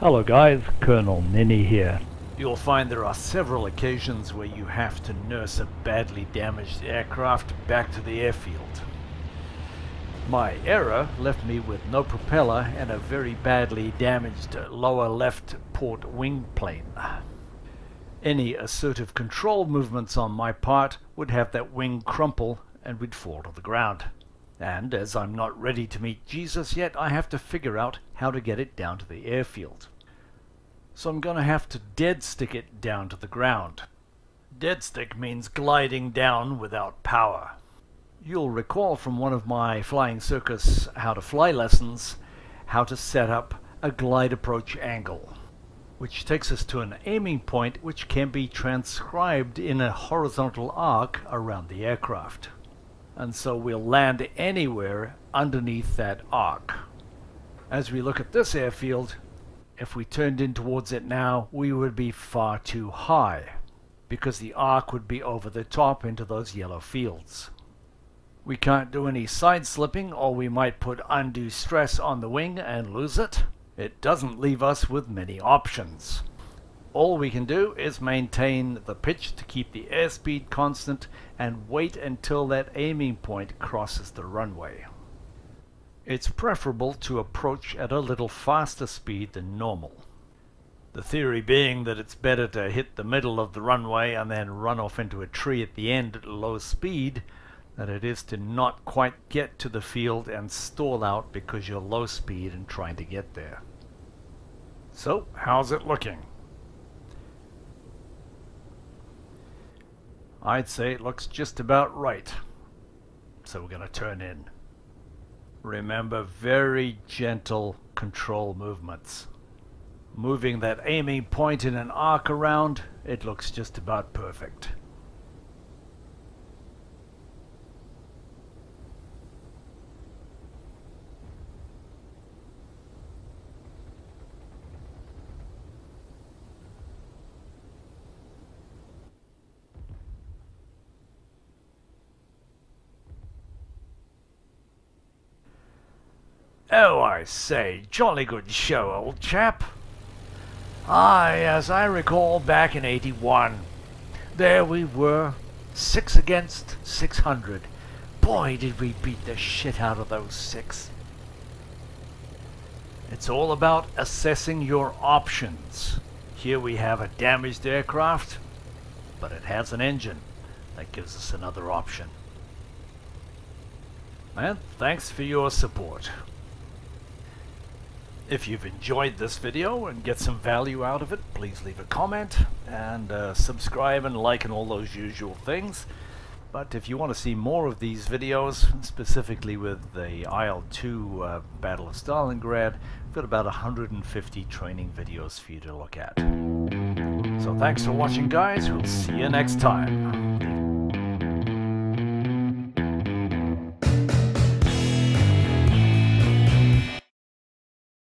Hello guys, Colonel Ninny here. You'll find there are several occasions where you have to nurse a badly damaged aircraft back to the airfield. My error left me with no propeller and a very badly damaged lower left port wing plane. Any assertive control movements on my part would have that wing crumple and we'd fall to the ground. And as I'm not ready to meet Jesus yet, I have to figure out how to get it down to the airfield. So I'm going to have to deadstick it down to the ground. Deadstick means gliding down without power. You'll recall from one of my Flying Circus how to fly lessons how to set up a glide approach angle, which takes us to an aiming point which can be transcribed in a horizontal arc around the aircraft. And so we'll land anywhere underneath that arc. As we look at this airfield, if we turned in towards it now, we would be far too high, because the arc would be over the top into those yellow fields. We can't do any side slipping, or we might put undue stress on the wing and lose it. It doesn't leave us with many options. All we can do is maintain the pitch to keep the airspeed constant and wait until that aiming point crosses the runway. It's preferable to approach at a little faster speed than normal. The theory being that it's better to hit the middle of the runway and then run off into a tree at the end at low speed than it is to not quite get to the field and stall out because you're low speed and trying to get there. So, how's it looking? I'd say it looks just about right. So we're going to turn in. Remember, very gentle control movements. Moving that aiming point in an arc around, it looks just about perfect. Oh, I say, jolly good show, old chap. As I recall back in '81, there we were, 6 against 600. Boy, did we beat the shit out of those 6. It's all about assessing your options. Here we have a damaged aircraft, but it has an engine. That gives us another option. And thanks for your support. If you've enjoyed this video and get some value out of it, please leave a comment and subscribe and like and all those usual things. But if you want to see more of these videos, specifically with the IL-2 Battle of Stalingrad, I've got about 150 training videos for you to look at. So thanks for watching, guys. We'll see you next time.